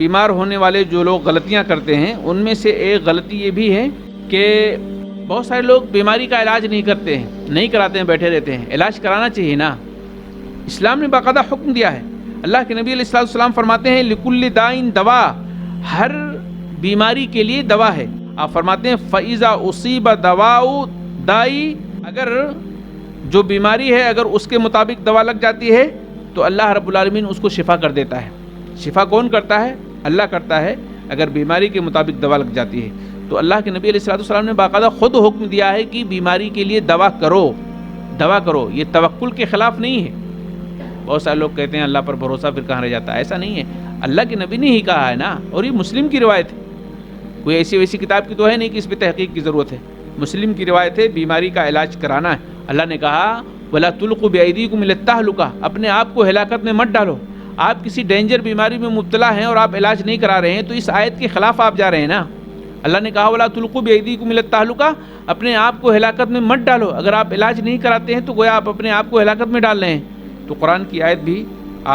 بیمار ہونے والے جو لوگ غلطیاں کرتے ہیں ان میں سے ایک غلطی یہ بھی ہے کہ بہت سارے لوگ بیماری کا علاج نہیں کرتے ہیں، نہیں کراتے ہیں، بیٹھے رہتے ہیں۔ علاج کرانا چاہیے نا، اسلام نے باقاعدہ حکم دیا ہے۔ اللہ کے نبی علیہ الصلوۃ والسلام فرماتے ہیں لکل دائن دوا، ہر بیماری کے لیے دوا ہے۔ آپ فرماتے ہیں فَإِذَا أُصِيبَ دَوَاءُ دائی، اگر جو بیماری ہے اگر اس کے مطابق دوا لگ جاتی ہے تو اللہ رب العالمین اس کو شفا کر دیتا ہے۔ شفا کون کرتا ہے؟ اللہ کرتا ہے۔ اگر بیماری کے مطابق دوا لگ جاتی ہے تو اللہ کے نبی علیہ الصلوۃ والسلام نے باقاعدہ خود حکم دیا ہے کہ بیماری کے لیے دوا کرو، دوا کرو۔ یہ توکل کے خلاف نہیں ہے۔ بہت سارے لوگ کہتے ہیں اللہ پر بھروسہ پھر کہاں رہ جاتا ہے، ایسا نہیں ہے۔ اللہ کے نبی نے ہی کہا ہے نا، اور یہ مسلم کی روایت ہے، کوئی ایسی ویسی کتاب کی تو ہے نہیں کہ اس پہ تحقیق کی ضرورت ہے۔ مسلم کی روایت ہے، بیماری کا علاج کرانا ہے۔ اللہ نے کہا وَلَا تُلْقُوا بِأَيْدِيكُمْ إِلَى التَّهْلُكَةِ، اپنے آپ کو ہلاکت میں مت ڈالو۔ آپ کسی ڈینجر بیماری میں مبتلا ہیں اور آپ علاج نہیں کرا رہے ہیں تو اس آیت کے خلاف آپ جا رہے ہیں نا۔ اللہ نے کہا وَلَا تُلْقُوا بِأَيْدِيكُمْ إِلَى التَّهْلُكَةِ، اپنے آپ کو ہلاکت میں مت ڈالو۔ اگر آپ علاج نہیں کراتے ہیں تو گویا آپ اپنے آپ کو ہلاکت میں ڈال رہے ہیں۔ تو قرآن کی آیت بھی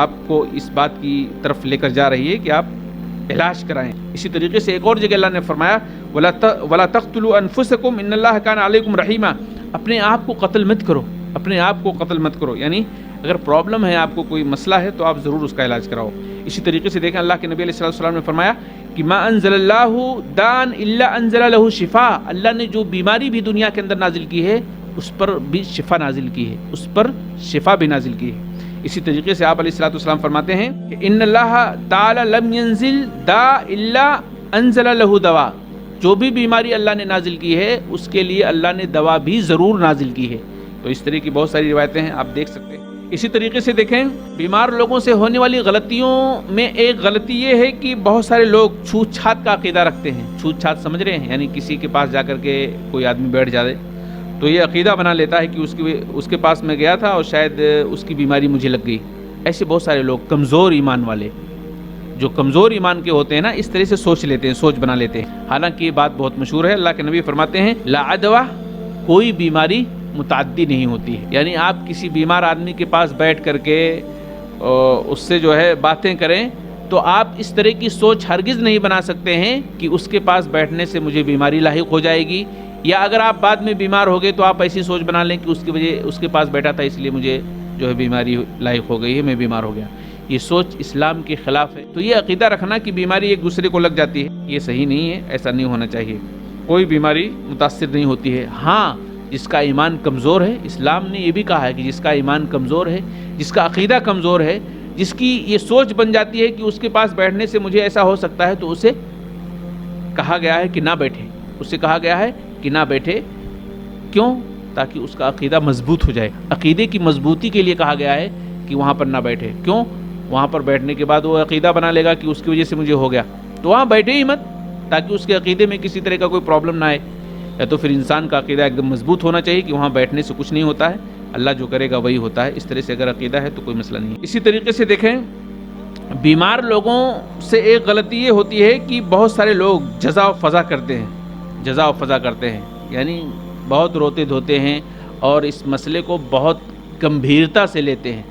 آپ کو اس بات کی طرف لے کر جا رہی ہے کہ آپ علاج کرائیں۔ اسی طریقے سے ایک اور جگہ اللہ نے فرمایا وَلَا تَقْتُلُوا أَنفُسَكُمْ إِنَّ اللَّهَ كَانَ عَلَيْكُمْ رَحِيمًا، اپنے آپ کو قتل مت کرو، اپنے آپ کو قتل مت کرو، یعنی اگر پرابلم ہے، آپ کو کوئی مسئلہ ہے تو آپ ضرور اس کا علاج کراؤ۔ اسی طریقے سے دیکھیں اللہ کے نبی علیہ الصلوۃ والسلام نے فرمایا کہ ما انزل اللہ دان الا انزل له شفاء، اللہ نے جو بیماری بھی دنیا کے اندر نازل کی ہے اس پر بھی شفا نازل کی ہے، اس پر شفا بھی نازل کی ہے۔ اسی طریقے سے آپ علیہ الصلوۃ والسلام فرماتے ہیں کہ ان اللہ تعالی لم ينزل دا الا انزل له دوا، جو بھی بیماری اللہ نے نازل کی ہے اس کے لیے اللہ نے دوا بھی ضرور نازل کی ہے۔ تو اس طرح کی بہت ساری روایتیں ہیں، آپ دیکھ سکتے ہیں۔ اسی طریقے سے دیکھیں بیمار لوگوں سے ہونے والی غلطیوں میں ایک غلطی یہ ہے کہ بہت سارے لوگ چھوت چھات کا عقیدہ رکھتے ہیں۔ چھوت چھات سمجھ رہے ہیں؟ یعنی کسی کے پاس جا کر کے کوئی آدمی بیٹھ جائے تو یہ عقیدہ بنا لیتا ہے کہ اس کے پاس میں گیا تھا اور شاید اس کی بیماری مجھے لگ گئی۔ ایسے بہت سارے لوگ کمزور ایمان والے جو کمزور ایمان کے ہوتے ہیں نا، اس طرح سے سوچ لیتے ہیں، سوچ بنا لیتے ہیں۔ حالانکہ یہ بات بہت مشہور ہے، اللہ کے نبی فرماتے ہیں لا عدوہ، کوئی بیماری متعدی نہیں ہوتی ہے۔ یعنی آپ کسی بیمار آدمی کے پاس بیٹھ کر کے اس سے جو ہے باتیں کریں تو آپ اس طرح کی سوچ ہرگز نہیں بنا سکتے ہیں کہ اس کے پاس بیٹھنے سے مجھے بیماری لاحق ہو جائے گی، یا اگر آپ بعد میں بیمار ہو گئے تو آپ ایسی سوچ بنا لیں کہ اس کی وجہ اس کے پاس بیٹھا تھا اس لیے مجھے جو ہے بیماری لاحق ہو گئی ہے، میں بیمار ہو گیا۔ یہ سوچ اسلام کے خلاف ہے۔ تو یہ عقیدہ رکھنا کہ بیماری ایک دوسرے کو لگ جاتی ہے، یہ صحیح نہیں ہے، ایسا نہیں ہونا چاہیے۔ کوئی بیماری متاثر نہیں ہوتی ہے۔ ہاں، جس کا ایمان کمزور ہے، اسلام نے یہ بھی کہا ہے کہ جس کا ایمان کمزور ہے، جس کا عقیدہ کمزور ہے، جس کی یہ سوچ بن جاتی ہے کہ اس کے پاس بیٹھنے سے مجھے ایسا ہو سکتا ہے، تو اسے کہا گیا ہے کہ نہ بیٹھے، اس سے کہا گیا ہے کہ نہ بیٹھے۔ کیوں؟ تاکہ اس کا عقیدہ مضبوط ہو جائے۔ عقیدے کی مضبوطی کے لیے کہا گیا ہے کہ وہاں پر نہ بیٹھے۔ کیوں؟ وہاں پر بیٹھنے کے بعد وہ عقیدہ بنا لے گا کہ اس کی وجہ سے مجھے ہو گیا، تو وہاں بیٹھے ہی مت، تاکہ اس کے عقیدے میں کسی طرح کا کوئی پرابلم نہ آئے۔ یا تو پھر انسان کا عقیدہ ایک دم مضبوط ہونا چاہیے کہ وہاں بیٹھنے سے کچھ نہیں ہوتا ہے، اللہ جو کرے گا وہی ہوتا ہے۔ اس طرح سے اگر عقیدہ ہے تو کوئی مسئلہ نہیں ہے۔ اسی طریقے سے دیکھیں بیمار لوگوں سے ایک غلطی یہ ہوتی ہے کہ بہت سارے لوگ جزا و فضا کرتے ہیں، جزا و فضا کرتے ہیں، یعنی بہت روتے دھوتے ہیں اور اس مسئلے کو بہت گمبھیرتا سے لیتے ہیں،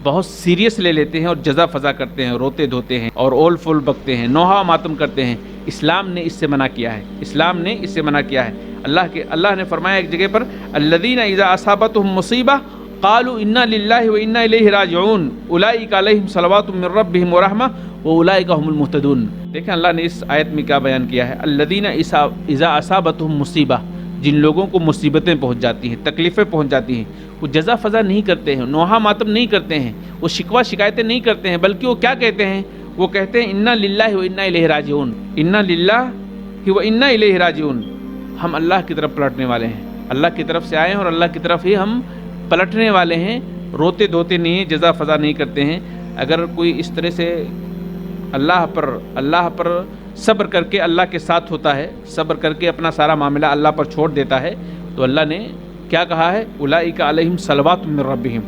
بہت سیریس لے لیتے ہیں اور جزا فضا کرتے ہیں، روتے دھوتے ہیں اور اول فول بکتے ہیں، نوحہ ماتم کرتے ہیں۔ اسلام نے اس سے منع کیا ہے، اسلام نے اس سے منع کیا ہے۔ اللہ نے فرمایا ایک جگہ پر الذین اذا اصابتهم مصیبہ قالوا انا للہ وانا الیہ راجعون اولئک علیہم صلوات من ربہم ورحمہ واولئک هم المہتدون۔ دیکھیں اللہ نے اس آیت میں کیا بیان کیا ہے، الذین اذا اصابتهم مصیبہ، جن لوگوں کو مصیبتیں پہنچ جاتی ہیں، تکلیفیں پہنچ جاتی ہیں، وہ جزا فضا نہیں کرتے ہیں، نوحہ ماتم نہیں کرتے ہیں، وہ شکوہ شکایتیں نہیں کرتے ہیں، بلکہ وہ کیا کہتے ہیں؟ وہ کہتے ہیں انا للہ و انا الیہ راجعون، انا للہ و انا الیہ راجعون، ہم اللہ کی طرف پلٹنے والے ہیں، اللہ کی طرف سے آئے ہیں اور اللہ کی طرف ہی ہم پلٹنے والے ہیں۔ روتے دھوتے نہیں ہیں، جزا فضا نہیں کرتے ہیں۔ اگر کوئی اس طرح سے اللہ پر صبر کر کے اللہ کے ساتھ ہوتا ہے، صبر کر کے اپنا سارا معاملہ اللہ پر چھوڑ دیتا ہے، تو اللہ نے کیا کہا ہے؟ اولئک علیہم صلوات من ربہم،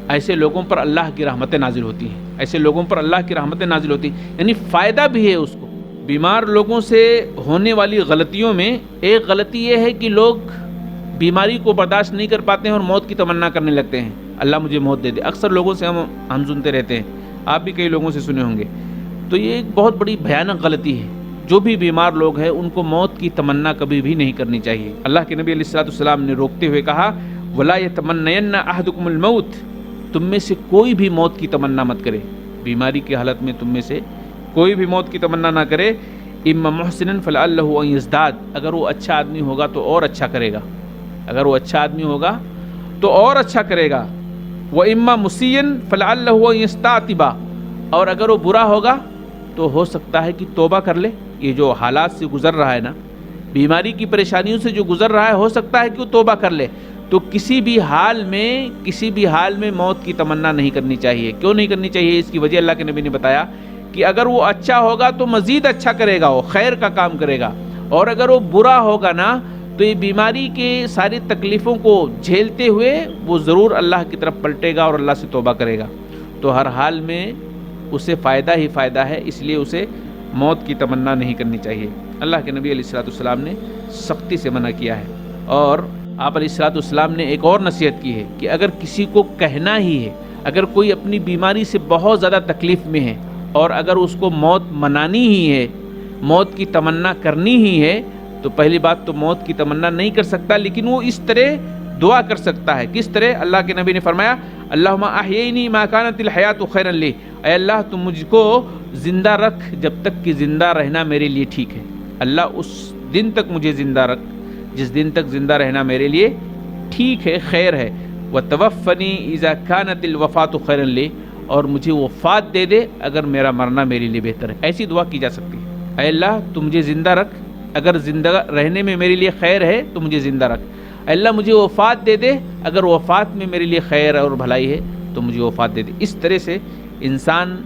ایسے لوگوں پر اللہ کی رحمتیں نازل ہوتی ہیں، ایسے لوگوں پر اللہ کی رحمتیں نازل ہوتی ہیں، یعنی فائدہ بھی ہے اس کو۔ بیمار لوگوں سے ہونے والی غلطیوں میں ایک غلطی یہ ہے کہ لوگ بیماری کو برداشت نہیں کر پاتے ہیں اور موت کی تمنا کرنے لگتے ہیں، اللہ مجھے موت دے دے۔ اکثر لوگوں سے ہم سنتے رہتے ہیں، آپ بھی کئی لوگوں سے سنے ہوں گے۔ تو یہ ایک بہت بڑی بھیانک غلطی ہے. جو بھی بیمار لوگ ہیں ان کو موت کی تمنا کبھی بھی نہیں کرنی چاہیے. اللہ کے نبی علیہ الصلوۃ والسلام نے روکتے ہوئے کہا وَلَا يَتَمَنَّيَنَّ أَحَدُكُمُ الْمَوْتِ، تم میں سے کوئی بھی موت کی تمنا مت کرے. بیماری کی حالت میں تم میں سے کوئی بھی موت کی تمنا نہ کرے. اِمَّا مُحْسِنًا فَلَعَلَّهُ أَن يَزْدَادَ، اگر وہ اچھا آدمی ہوگا تو اور اچھا کرے گا، اگر وہ اچھا آدمی ہوگا تو اور اچھا کرے گا. وَإِمَّا مُسِيًّا فَلَعَلَّهُ أَن يَسْتَعْتِبَ، اور اگر وہ برا ہوگا تو ہو سکتا ہے کہ توبہ کر لے. یہ جو حالات سے گزر رہا ہے نا، بیماری کی پریشانیوں سے جو گزر رہا ہے، ہو سکتا ہے کہ وہ توبہ کر لے. تو کسی بھی حال میں موت کی تمنا نہیں کرنی چاہیے. کیوں نہیں کرنی چاہیے؟ اس کی وجہ اللہ کے نبی نے بتایا کہ اگر وہ اچھا ہوگا تو مزید اچھا کرے گا، وہ خیر کا کام کرے گا. اور اگر وہ برا ہوگا نا تو یہ بیماری کے ساری تکلیفوں کو جھیلتے ہوئے وہ ضرور اللہ کی طرف پلٹے گا اور اللہ سے توبہ کرے گا. تو ہر حال میں اسے فائدہ ہی فائدہ ہے، اس لیے اسے موت کی تمنا نہیں کرنی چاہیے. اللہ کے نبی علیہ الصلوۃ والسلام نے سختی سے منع کیا ہے. اور آپ علیہ الصلوۃ والسلام نے ایک اور نصیحت کی ہے کہ اگر کسی کو کہنا ہی ہے، اگر کوئی اپنی بیماری سے بہت زیادہ تکلیف میں ہے اور اگر اس کو موت منانی ہی ہے، موت کی تمنا کرنی ہی ہے، تو پہلی بات تو موت کی تمنا نہیں کر سکتا، لیکن وہ اس طرح دعا کر سکتا ہے. کس طرح؟ اللہ کے نبی نے فرمایا اللہم احیینی ما کانت الحیات خیرا لی، اے اللہ تم مجھ کو زندہ رکھ جب تک کہ زندہ رہنا میرے لیے ٹھیک ہے. اللہ اس دن تک مجھے زندہ رکھ جس دن تک زندہ رہنا میرے لیے ٹھیک ہے، خیر ہے. وتوفنی اذا کانت الوفات خیرا لی، اور مجھے وفات دے دے اگر میرا مرنا میرے لیے بہتر ہے. ایسی دعا کی جا سکتی ہے. اے اللہ تم مجھے زندہ رکھ، اگر زندہ رہنے میں میرے لیے خیر ہے تو مجھے زندہ رکھ. اے اللہ مجھے وفات دے دے، اگر وفات میں میرے لیے خیر اور بھلائی ہے تو مجھے وفات دے دے. اس طرح سے انسان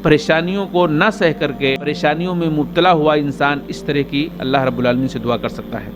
پریشانیوں کو نہ سہ کر کے، پریشانیوں میں مبتلا ہوا انسان اس طرح کی اللہ رب العالمین سے دعا کر سکتا ہے.